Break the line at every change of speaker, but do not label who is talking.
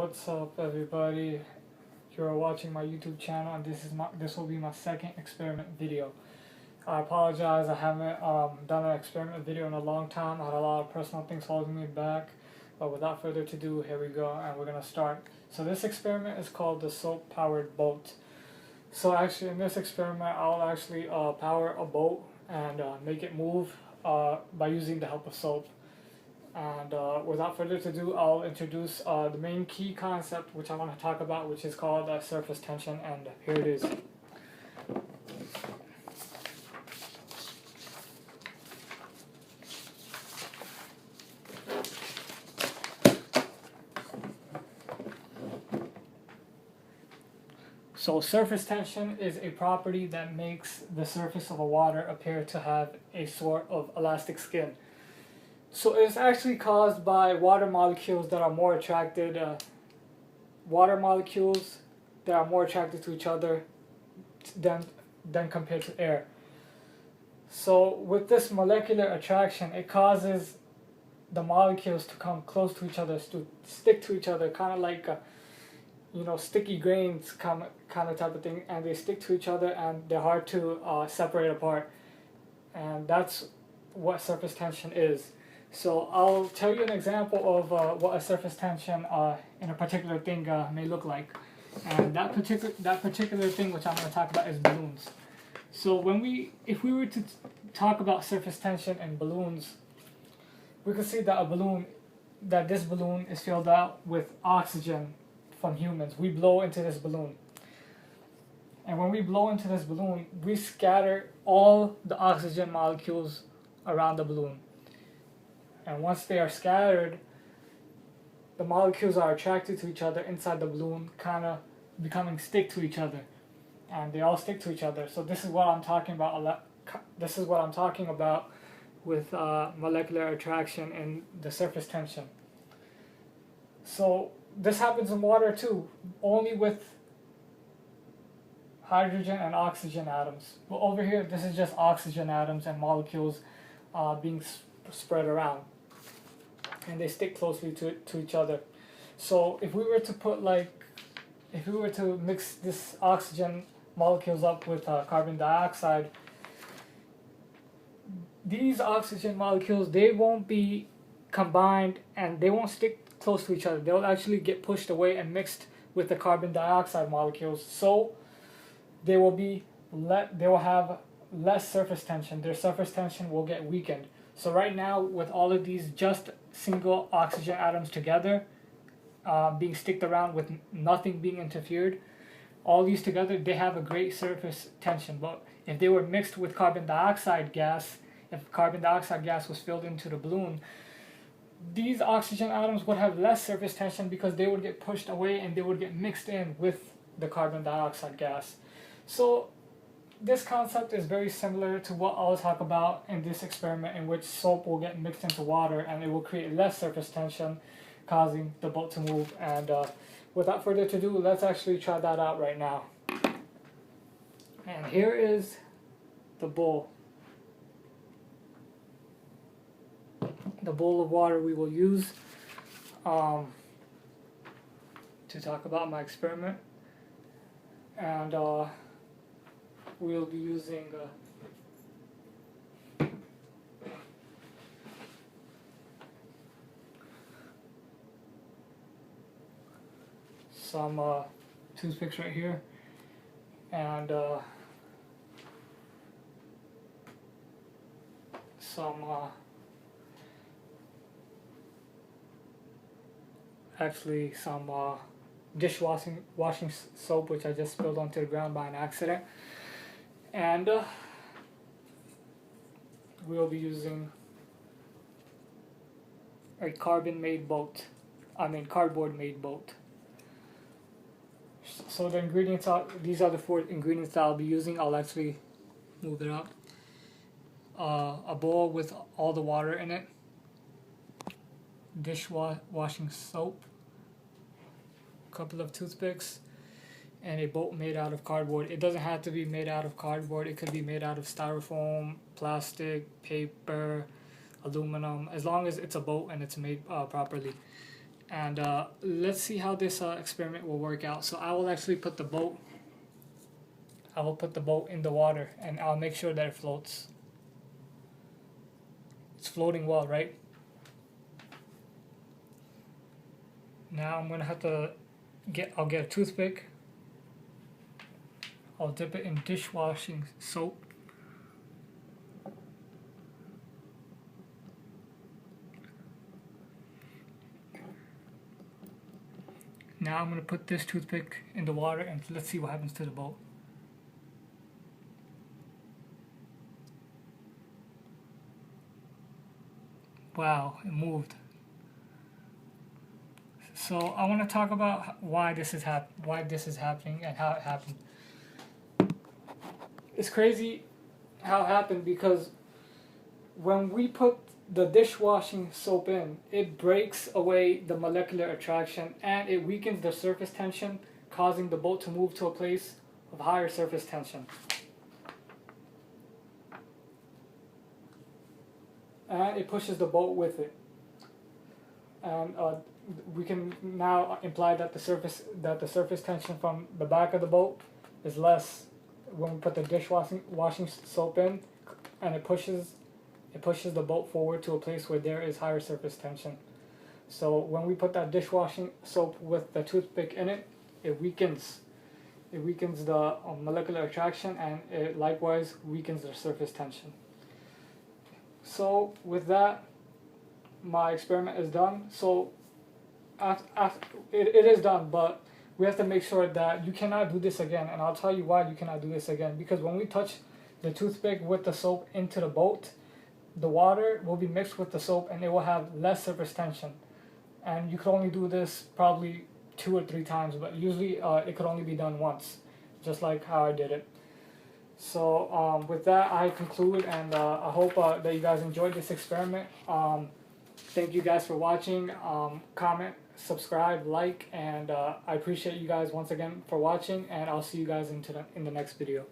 what's up everybody? You're watching my YouTube channel and this will be my second experiment video. I apologize, I haven't done an experiment video in a long time. I had a lot of personal things holding me back, but without further ado, here we go and we're gonna start. So this experiment is called the soap powered boat. So actually in this experiment I'll actually power a boat and make it move by using the help of soap. And without further ado, I'll introduce the main key concept which I want to talk about, which is called surface tension, and here it is. So surface tension is a property that makes the surface of a water appear to have a sort of elastic skin. So it's actually caused by water molecules that are more attracted to each other than compared to air. So with this molecular attraction, it causes the molecules to come close to each other, to stick to each other, kind of like sticky grains kind of type of thing, and they stick to each other and they're hard to separate apart. And that's what surface tension is. So I'll tell you an example of what a surface tension in a particular thing may look like. And that particular thing which I'm going to talk about is balloons. So if we were to talk about surface tension in balloons, we can see that this balloon is filled out with oxygen from humans. We blow into this balloon. And when we blow into this balloon, we scatter all the oxygen molecules around the balloon. And once they are scattered, the molecules are attracted to each other inside the balloon, kind of becoming stick to each other, and they all stick to each other. So this is what I'm talking about. This is what I'm talking about with molecular attraction and the surface tension. So this happens in water too, only with hydrogen and oxygen atoms. But over here, this is just oxygen atoms and molecules being spread around, and they stick closely to each other. So if we were to mix this oxygen molecules up with carbon dioxide, these oxygen molecules, they won't be combined and they won't stick close to each other. They'll actually get pushed away and mixed with the carbon dioxide molecules. So they will have less surface tension. Their surface tension will get weakened. So right now, with all of these just single oxygen atoms together, being sticked around with nothing being interfered, all these together, they have a great surface tension. But if they were mixed with carbon dioxide gas, if carbon dioxide gas was filled into the balloon, these oxygen atoms would have less surface tension because they would get pushed away and they would get mixed in with the carbon dioxide gas. So this concept is very similar to what I'll talk about in this experiment, in which soap will get mixed into water and it will create less surface tension, causing the boat to move. And without further ado, let's actually try that out right now. And here is the bowl. The bowl of water we will use to talk about my experiment. And we'll be using some toothpicks right here, and some washing soap, which I just spilled onto the ground by an accident. And we'll be using a cardboard made boat. So the ingredients these are the 4 ingredients that I'll be using. I'll actually move it up. A bowl with all the water in it, washing soap, a couple of toothpicks, and a boat made out of cardboard. It doesn't have to be made out of cardboard. It could be made out of styrofoam, plastic, paper, aluminum, as long as it's a boat and it's made properly. and let's see how this experiment will work out. So I will actually put the boat in the water, and I'll make sure that it floats. It's floating well, right? Now I'm gonna have to I'll get a toothpick. I'll dip it in dishwashing soap. Now I'm gonna put this toothpick in the water and let's see what happens to the boat. Wow, it moved. So I want to talk about why this is happening and how it happened. It's crazy how it happened because when we put the dishwashing soap in, it breaks away the molecular attraction and it weakens the surface tension, causing the boat to move to a place of higher surface tension. And it pushes the boat with it. And we can now imply that the surface tension from the back of the boat is less when we put the washing soap in, and it pushes the boat forward to a place where there is higher surface tension. So when we put that dishwashing soap with the toothpick in it, it weakens the molecular attraction, and it likewise weakens the surface tension. So with that, my experiment is done. So it is done, but we have to make sure that you cannot do this again, and I'll tell you why you cannot do this again. Because when we touch the toothpick with the soap into the boat, the water will be mixed with the soap and it will have less surface tension, and you could only do this probably 2 or 3 times, but usually it could only be done once, just like how I did it. So with that, I conclude, and I hope that you guys enjoyed this experiment. Thank you guys for watching. Comment, subscribe, like, and I appreciate you guys once again for watching, and I'll see you guys in the next video.